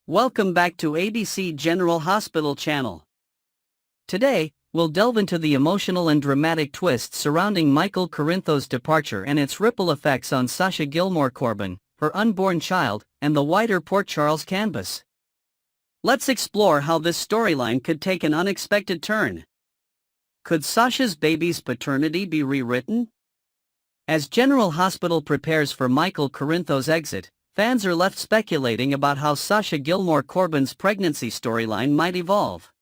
Welcome back to ABC General Hospital channel. Today, we'll delve into the emotional and dramatic twists surrounding Michael Corinthos' departure and its ripple effects on Sasha Gilmore Corbin, her unborn child, and the wider Port Charles canvas. Let's explore how this storyline could take an unexpected turn. Could Sasha's baby's paternity be rewritten? As General Hospital prepares for Michael Corinthos' exit, fans are left speculating about how Sasha Gilmore Corbin's pregnancy storyline might evolve.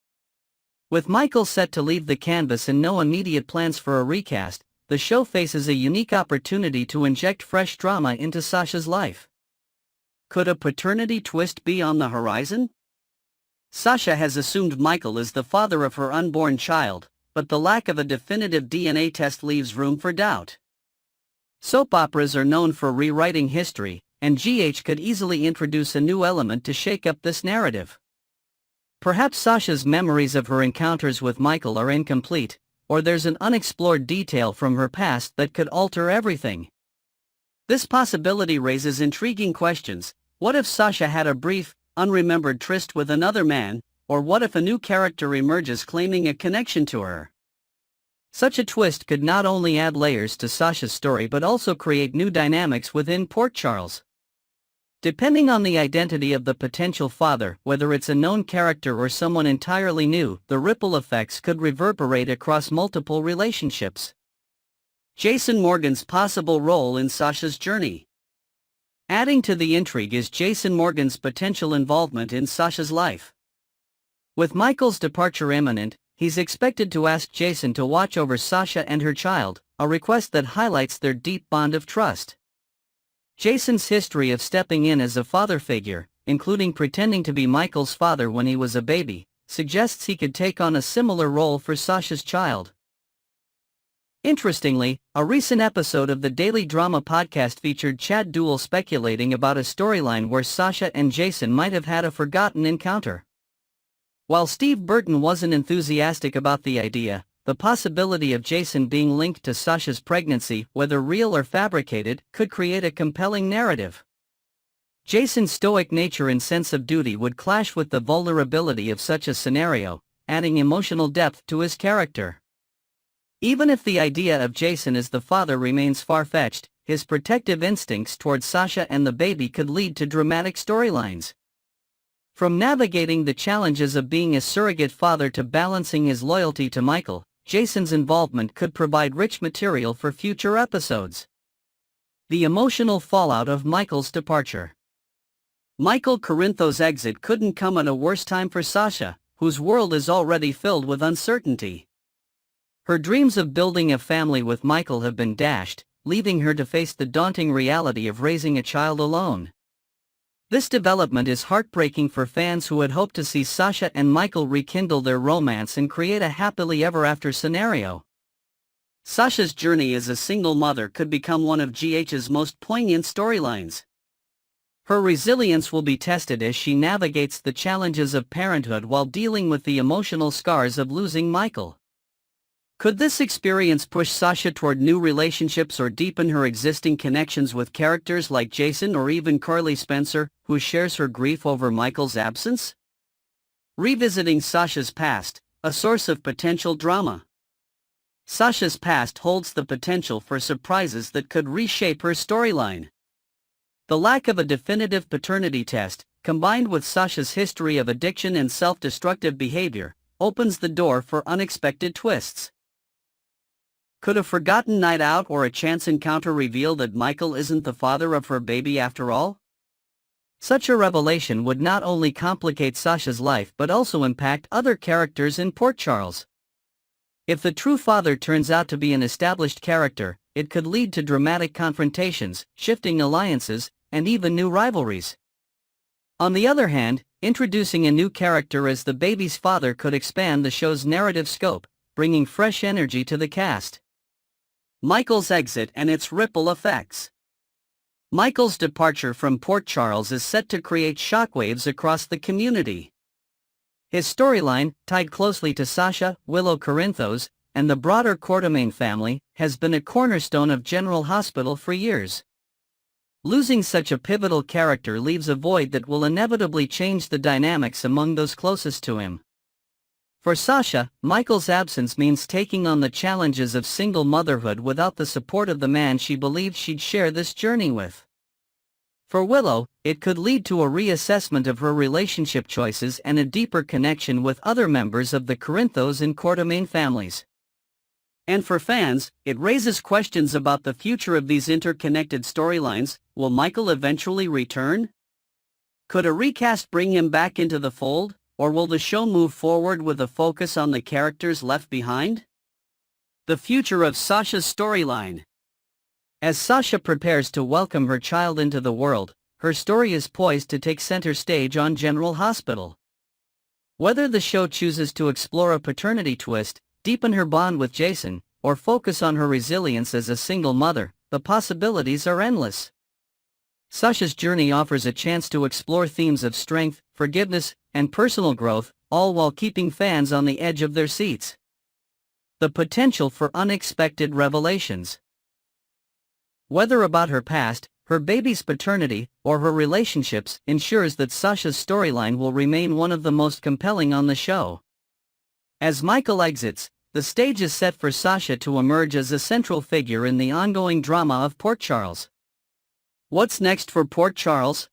With Michael set to leave the canvas and no immediate plans for a recast, the show faces a unique opportunity to inject fresh drama into Sasha's life. Could a paternity twist be on the horizon? Sasha has assumed Michael is the father of her unborn child, but the lack of a definitive DNA test leaves room for doubt. Soap operas are known for rewriting history, and GH could easily introduce a new element to shake up this narrative. Perhaps Sasha's memories of her encounters with Michael are incomplete, or there's an unexplored detail from her past that could alter everything. This possibility raises intriguing questions. What if Sasha had a brief, unremembered tryst with another man, or what if a new character emerges claiming a connection to her? Such a twist could not only add layers to Sasha's story but also create new dynamics within Port Charles. Depending on the identity of the potential father, whether it's a known character or someone entirely new, the ripple effects could reverberate across multiple relationships. Jason Morgan's possible role in Sasha's journey. Adding to the intrigue is Jason Morgan's potential involvement in Sasha's life. With Michael's departure imminent, he's expected to ask Jason to watch over Sasha and her child, a request that highlights their deep bond of trust. Jason's history of stepping in as a father figure, including pretending to be Michael's father when he was a baby, suggests he could take on a similar role for Sasha's child. Interestingly, a recent episode of the Daily Drama podcast featured Chad Duell speculating about a storyline where Sasha and Jason might have had a forgotten encounter. While Steve Burton wasn't enthusiastic about the idea, the possibility of Jason being linked to Sasha's pregnancy, whether real or fabricated, could create a compelling narrative. Jason's stoic nature and sense of duty would clash with the vulnerability of such a scenario, adding emotional depth to his character. Even if the idea of Jason as the father remains far-fetched, his protective instincts towards Sasha and the baby could lead to dramatic storylines. From navigating the challenges of being a surrogate father to balancing his loyalty to Michael, Jason's involvement could provide rich material for future episodes. The emotional fallout of Michael's departure. Michael Corinthos' exit couldn't come at a worse time for Sasha, whose world is already filled with uncertainty. Her dreams of building a family with Michael have been dashed, leaving her to face the daunting reality of raising a child alone. This development is heartbreaking for fans who had hoped to see Sasha and Michael rekindle their romance and create a happily ever after scenario. Sasha's journey as a single mother could become one of GH's most poignant storylines. Her resilience will be tested as she navigates the challenges of parenthood while dealing with the emotional scars of losing Michael. Could this experience push Sasha toward new relationships or deepen her existing connections with characters like Jason or even Carly Spencer, who shares her grief over Michael's absence? Revisiting Sasha's past, a source of potential drama. Sasha's past holds the potential for surprises that could reshape her storyline. The lack of a definitive paternity test, combined with Sasha's history of addiction and self-destructive behavior, opens the door for unexpected twists. Could a forgotten night out or a chance encounter reveal that Michael isn't the father of her baby after all? Such a revelation would not only complicate Sasha's life but also impact other characters in Port Charles. If the true father turns out to be an established character, it could lead to dramatic confrontations, shifting alliances, and even new rivalries. On the other hand, introducing a new character as the baby's father could expand the show's narrative scope, bringing fresh energy to the cast. Michael's exit and its ripple effects. Michael's departure from Port Charles is set to create shockwaves across the community. His storyline, tied closely to Sasha, Willow Corinthos, and the broader Quartermain family, has been a cornerstone of General Hospital for years. Losing such a pivotal character leaves a void that will inevitably change the dynamics among those closest to him. For Sasha, Michael's absence means taking on the challenges of single motherhood without the support of the man she believed she'd share this journey with. For Willow, it could lead to a reassessment of her relationship choices and a deeper connection with other members of the Corinthos and Courtemain families. And for fans, it raises questions about the future of these interconnected storylines. Will Michael eventually return? Could a recast bring him back into the fold? Or will the show move forward with a focus on the characters left behind? The future of Sasha's storyline. As Sasha prepares to welcome her child into the world, her story is poised to take center stage on General Hospital. Whether the show chooses to explore a paternity twist, deepen her bond with Jason, or focus on her resilience as a single mother, the possibilities are endless. Sasha's journey offers a chance to explore themes of strength, forgiveness, and personal growth, all while keeping fans on the edge of their seats. The potential for unexpected revelations. Whether about her past, her baby's paternity, or her relationships, ensures that Sasha's storyline will remain one of the most compelling on the show. As Michael exits, the stage is set for Sasha to emerge as a central figure in the ongoing drama of Port Charles. What's next for Port Charles?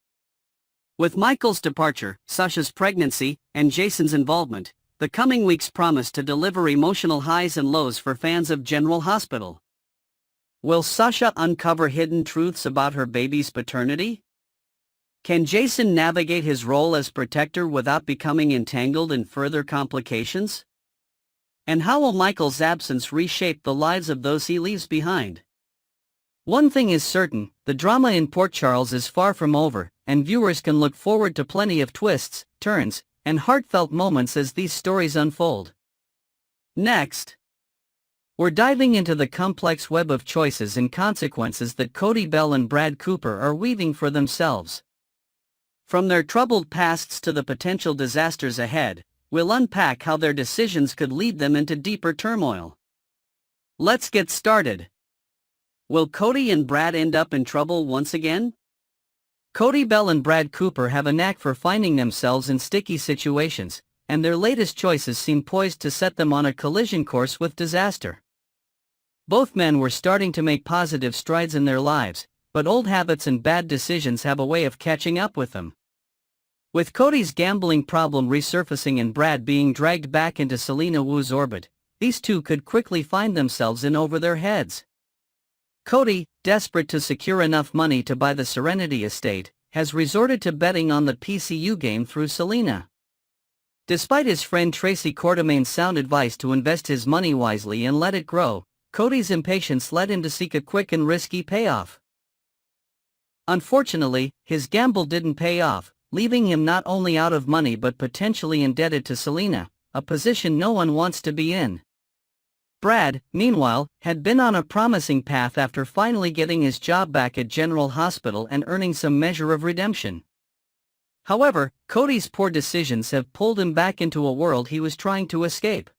With Michael's departure, Sasha's pregnancy, and Jason's involvement, the coming weeks promise to deliver emotional highs and lows for fans of General Hospital. Will Sasha uncover hidden truths about her baby's paternity? Can Jason navigate his role as protector without becoming entangled in further complications? And how will Michael's absence reshape the lives of those he leaves behind? One thing is certain, the drama in Port Charles is far from over, and viewers can look forward to plenty of twists, turns, and heartfelt moments as these stories unfold. Next, we're diving into the complex web of choices and consequences that Cody Bell and Brad Cooper are weaving for themselves. From their troubled pasts to the potential disasters ahead, we'll unpack how their decisions could lead them into deeper turmoil. Let's get started. Will Cody and Brad end up in trouble once again? Cody Bell and Brad Cooper have a knack for finding themselves in sticky situations, and their latest choices seem poised to set them on a collision course with disaster. Both men were starting to make positive strides in their lives, but old habits and bad decisions have a way of catching up with them. With Cody's gambling problem resurfacing and Brad being dragged back into Selena Wu's orbit, these two could quickly find themselves in over their heads. Cody, desperate to secure enough money to buy the Serenity estate, has resorted to betting on the PCU game through Selena. Despite his friend Tracy Courtemain's sound advice to invest his money wisely and let it grow, Cody's impatience led him to seek a quick and risky payoff. Unfortunately, his gamble didn't pay off, leaving him not only out of money but potentially indebted to Selena, a position no one wants to be in. Brad, meanwhile, had been on a promising path after finally getting his job back at General Hospital and earning some measure of redemption. However, Cody's poor decisions have pulled him back into a world he was trying to escape.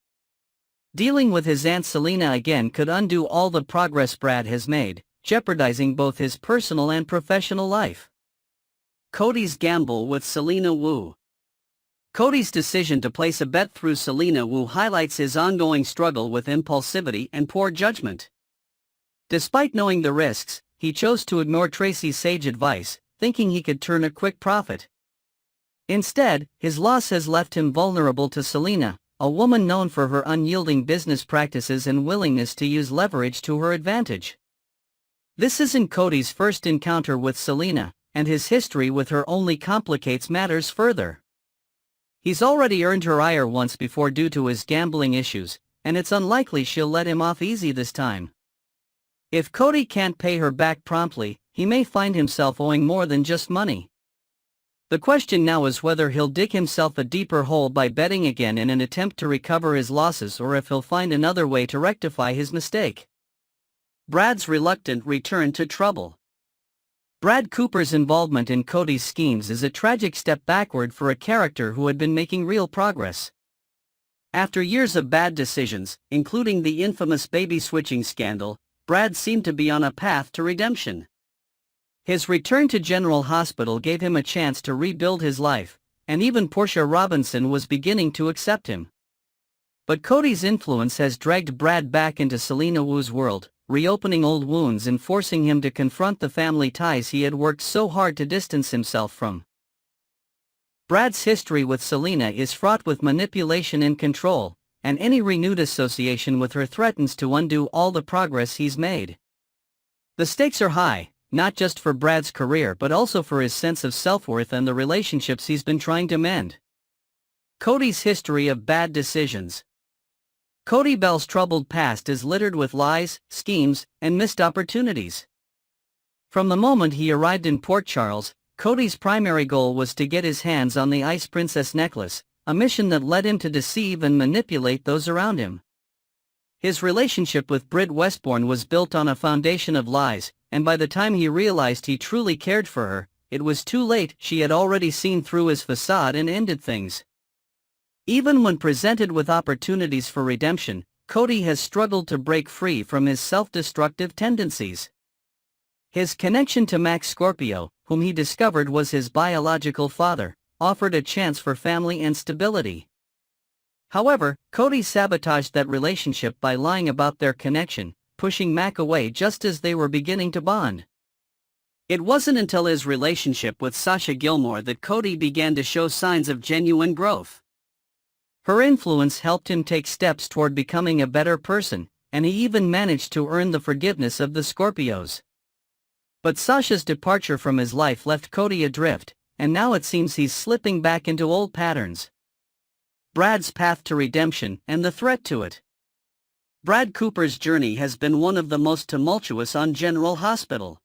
Dealing with his Aunt Selena again could undo all the progress Brad has made, jeopardizing both his personal and professional life. Cody's gamble with Selena Wu. Cody's decision to place a bet through Selena Wu highlights his ongoing struggle with impulsivity and poor judgment. Despite knowing the risks, he chose to ignore Tracy's sage advice, thinking he could turn a quick profit. Instead, his loss has left him vulnerable to Selena, a woman known for her unyielding business practices and willingness to use leverage to her advantage. This isn't Cody's first encounter with Selena, and his history with her only complicates matters further. He's already earned her ire once before due to his gambling issues, and it's unlikely she'll let him off easy this time. If Cody can't pay her back promptly, he may find himself owing more than just money. The question now is whether he'll dig himself a deeper hole by betting again in an attempt to recover his losses or if he'll find another way to rectify his mistake. Brad's reluctant return to trouble. Brad Cooper's involvement in Cody's schemes is a tragic step backward for a character who had been making real progress. After years of bad decisions, including the infamous baby switching scandal, Brad seemed to be on a path to redemption. His return to General Hospital gave him a chance to rebuild his life, and even Portia Robinson was beginning to accept him. But Cody's influence has dragged Brad back into Selena Wu's world, reopening old wounds and forcing him to confront the family ties he had worked so hard to distance himself from. Brad's history with Selena is fraught with manipulation and control, and any renewed association with her threatens to undo all the progress he's made. The stakes are high, not just for Brad's career but also for his sense of self-worth and the relationships he's been trying to mend. Cody's history of bad decisions. Cody Bell's troubled past is littered with lies, schemes, and missed opportunities. From the moment he arrived in Port Charles, Cody's primary goal was to get his hands on the Ice Princess necklace, a mission that led him to deceive and manipulate those around him. His relationship with Britt Westbourne was built on a foundation of lies, and by the time he realized he truly cared for her, it was too late. She had already seen through his facade and ended things. Even when presented with opportunities for redemption, Cody has struggled to break free from his self-destructive tendencies. His connection to Max Scorpio, whom he discovered was his biological father, offered a chance for family and stability. However, Cody sabotaged that relationship by lying about their connection, pushing Mac away just as they were beginning to bond. It wasn't until his relationship with Sasha Gilmore that Cody began to show signs of genuine growth. Her influence helped him take steps toward becoming a better person, and he even managed to earn the forgiveness of the Scorpios. But Sasha's departure from his life left Cody adrift, and now it seems he's slipping back into old patterns. Brad's path to redemption and the threat to it. Brad Cooper's journey has been one of the most tumultuous on General Hospital.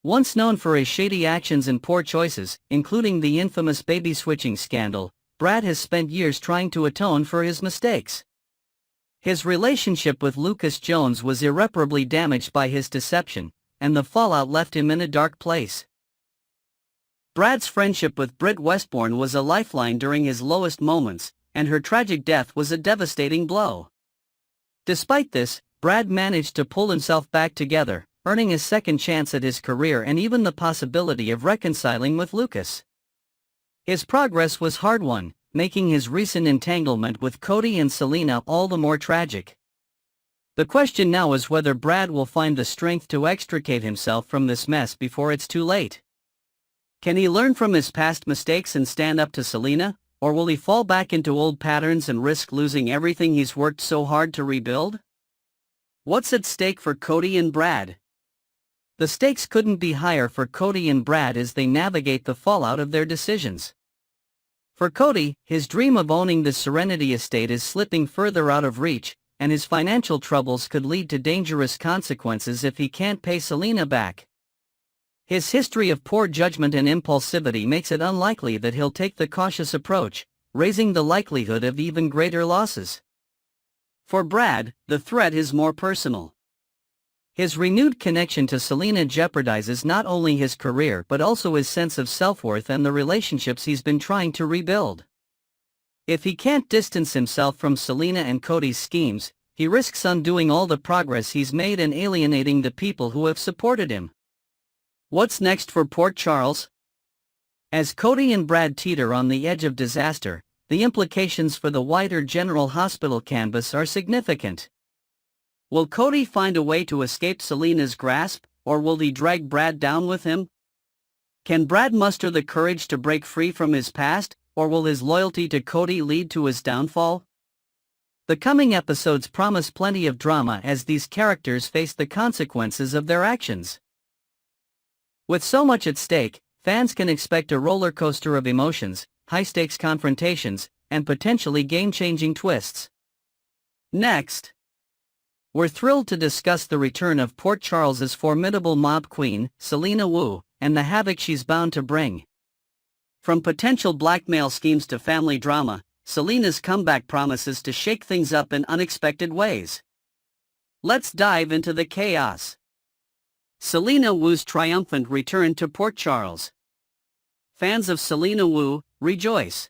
Once known for his shady actions and poor choices, including the infamous baby switching scandal, Brad has spent years trying to atone for his mistakes. His relationship with Lucas Jones was irreparably damaged by his deception, and the fallout left him in a dark place. Brad's friendship with Britt Westbourne was a lifeline during his lowest moments, and her tragic death was a devastating blow. Despite this, Brad managed to pull himself back together, earning a second chance at his career and even the possibility of reconciling with Lucas. His progress was hard-won, making his recent entanglement with Cody and Selena all the more tragic. The question now is whether Brad will find the strength to extricate himself from this mess before it's too late. Can he learn from his past mistakes and stand up to Selena, or will he fall back into old patterns and risk losing everything he's worked so hard to rebuild? What's at stake for Cody and Brad? The stakes couldn't be higher for Cody and Brad as they navigate the fallout of their decisions. For Cody, his dream of owning the Serenity estate is slipping further out of reach, and his financial troubles could lead to dangerous consequences if he can't pay Selena back. His history of poor judgment and impulsivity makes it unlikely that he'll take the cautious approach, raising the likelihood of even greater losses. For Brad, the threat is more personal. His renewed connection to Selena jeopardizes not only his career but also his sense of self-worth and the relationships he's been trying to rebuild. If he can't distance himself from Selena and Cody's schemes, he risks undoing all the progress he's made and alienating the people who have supported him. What's next for Port Charles? As Cody and Brad teeter on the edge of disaster, the implications for the wider General Hospital canvas are significant. Will Cody find a way to escape Selena's grasp, or will he drag Brad down with him? Can Brad muster the courage to break free from his past, or will his loyalty to Cody lead to his downfall? The coming episodes promise plenty of drama as these characters face the consequences of their actions. With so much at stake, fans can expect a roller coaster of emotions, high-stakes confrontations, and potentially game-changing twists. Next, we're thrilled to discuss the return of Port Charles's formidable mob queen, Selena Wu, and the havoc she's bound to bring. From potential blackmail schemes to family drama, Selena's comeback promises to shake things up in unexpected ways. Let's dive into the chaos. Selena Wu's triumphant return to Port Charles. Fans of Selena Wu, rejoice!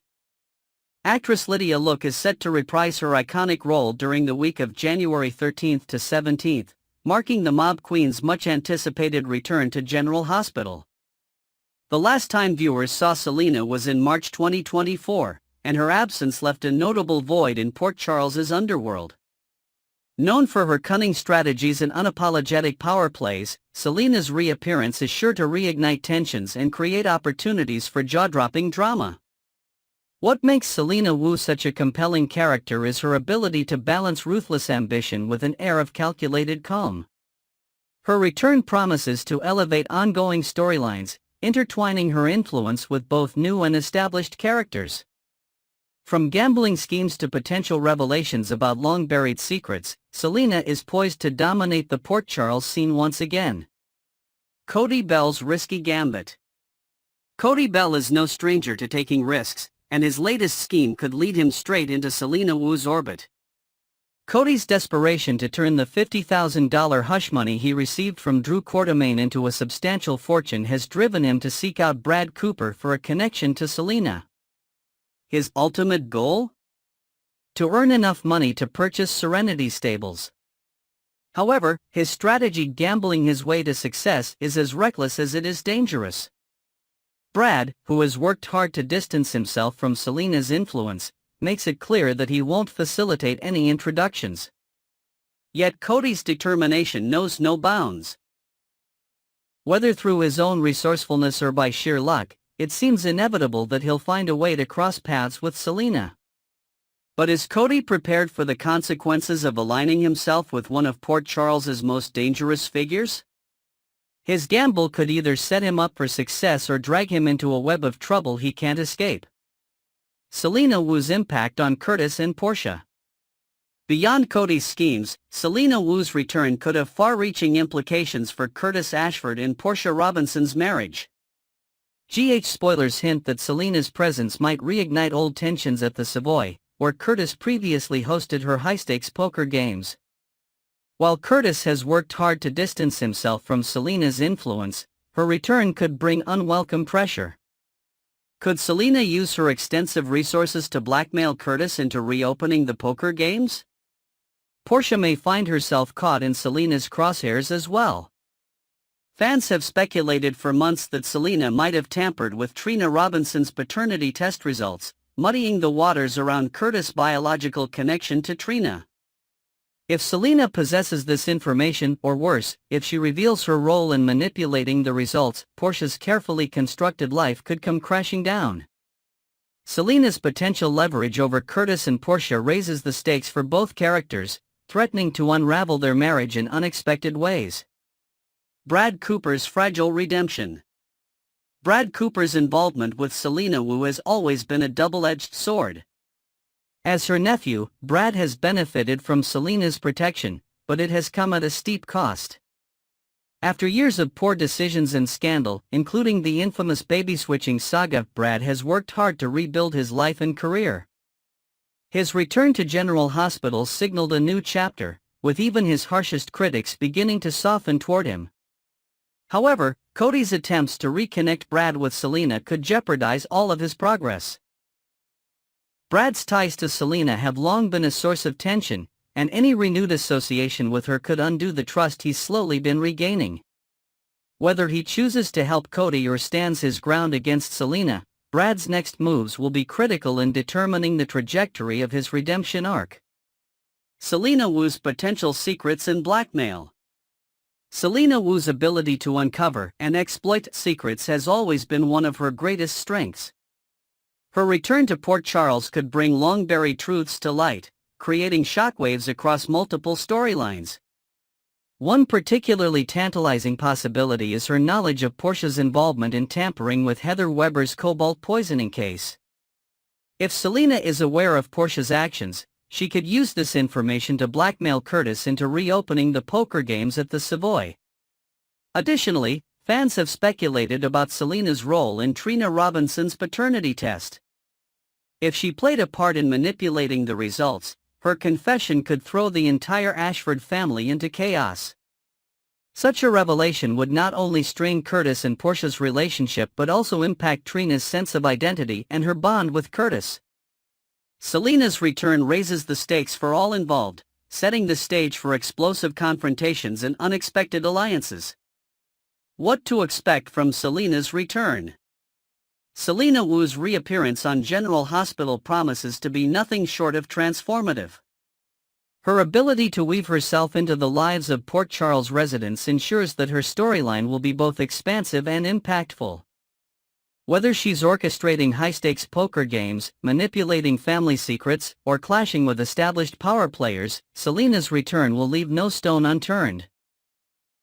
Actress Lydia Look is set to reprise her iconic role during the week of January 13th to 17th, marking the mob queen's much-anticipated return to General Hospital. The last time viewers saw Selena was in March 2024, and her absence left a notable void in Port Charles's underworld. Known for her cunning strategies and unapologetic power plays, Selena's reappearance is sure to reignite tensions and create opportunities for jaw-dropping drama. What makes Selena Wu such a compelling character is her ability to balance ruthless ambition with an air of calculated calm. Her return promises to elevate ongoing storylines, intertwining her influence with both new and established characters. From gambling schemes to potential revelations about long-buried secrets, Selena is poised to dominate the Port Charles scene once again. Cody Bell's risky gambit. Cody Bell is no stranger to taking risks, and his latest scheme could lead him straight into Selena Wu's orbit. Cody's desperation to turn the $50,000 hush money he received from Drew Quartermaine into a substantial fortune has driven him to seek out Brad Cooper for a connection to Selena. His ultimate goal? To earn enough money to purchase Serenity Stables. However, his strategy gambling his way to success is as reckless as it is dangerous. Brad, who has worked hard to distance himself from Selena's influence, makes it clear that he won't facilitate any introductions. Yet Cody's determination knows no bounds. Whether through his own resourcefulness or by sheer luck, it seems inevitable that he'll find a way to cross paths with Selena. But is Cody prepared for the consequences of aligning himself with one of Port Charles's most dangerous figures? His gamble could either set him up for success or drag him into a web of trouble he can't escape. Selena Wu's impact on Curtis and Portia. Beyond Cody's schemes, Selena Wu's return could have far-reaching implications for Curtis Ashford and Portia Robinson's marriage. Spoilers hint that Selena's presence might reignite old tensions at the Savoy, where Curtis previously hosted her high-stakes poker games. While Curtis has worked hard to distance himself from Selena's influence, her return could bring unwelcome pressure. Could Selena use her extensive resources to blackmail Curtis into reopening the poker games? Portia may find herself caught in Selena's crosshairs as well. Fans have speculated for months that Selena might have tampered with Trina Robinson's paternity test results, muddying the waters around Curtis' biological connection to Trina. If Selena possesses this information, or worse, if she reveals her role in manipulating the results, Portia's carefully constructed life could come crashing down. Selena's potential leverage over Curtis and Portia raises the stakes for both characters, threatening to unravel their marriage in unexpected ways. Brad Cooper's fragile redemption. Brad Cooper's involvement with Selena Wu has always been a double-edged sword. As her nephew, Brad has benefited from Selena's protection, but it has come at a steep cost. After years of poor decisions and scandal, including the infamous baby-switching saga, Brad has worked hard to rebuild his life and career. His return to General Hospital signaled a new chapter, with even his harshest critics beginning to soften toward him. However, Cody's attempts to reconnect Brad with Selena could jeopardize all of his progress. Brad's ties to Selena have long been a source of tension, and any renewed association with her could undo the trust he's slowly been regaining. Whether he chooses to help Cody or stands his ground against Selena, Brad's next moves will be critical in determining the trajectory of his redemption arc. Selena Wu's potential secrets and blackmail. Selena Wu's ability to uncover and exploit secrets has always been one of her greatest strengths. Her return to Port Charles could bring long-buried truths to light, creating shockwaves across multiple storylines. One particularly tantalizing possibility is her knowledge of Portia's involvement in tampering with Heather Weber's cobalt poisoning case. If Selena is aware of Portia's actions, she could use this information to blackmail Curtis into reopening the poker games at the Savoy. Additionally, fans have speculated about Selena's role in Trina Robinson's paternity test. If she played a part in manipulating the results, her confession could throw the entire Ashford family into chaos. Such a revelation would not only strain Curtis and Portia's relationship but also impact Trina's sense of identity and her bond with Curtis. Selena's return raises the stakes for all involved, setting the stage for explosive confrontations and unexpected alliances. What to expect from Selena's return? Selena Wu's reappearance on General Hospital promises to be nothing short of transformative. Her ability to weave herself into the lives of Port Charles residents ensures that her storyline will be both expansive and impactful. Whether she's orchestrating high-stakes poker games, manipulating family secrets, or clashing with established power players, Selena's return will leave no stone unturned.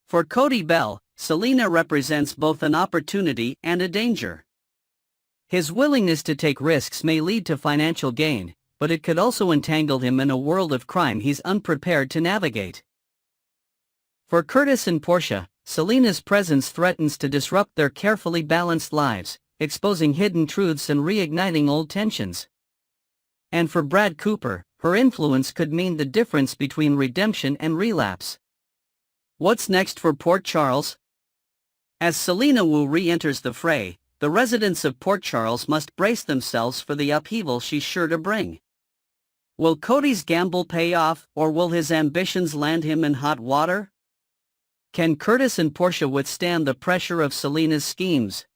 For Cody Bell, Selena represents both an opportunity and a danger. His willingness to take risks may lead to financial gain, but it could also entangle him in a world of crime he's unprepared to navigate. For Curtis and Portia, Selena's presence threatens to disrupt their carefully balanced lives, exposing hidden truths and reigniting old tensions. And for Brad Cooper, her influence could mean the difference between redemption and relapse. What's next for Port Charles? As Selena Wu re-enters the fray, the residents of Port Charles must brace themselves for the upheaval she's sure to bring. Will Cody's gamble pay off, or will his ambitions land him in hot water? Can Curtis and Portia withstand the pressure of Selena's schemes?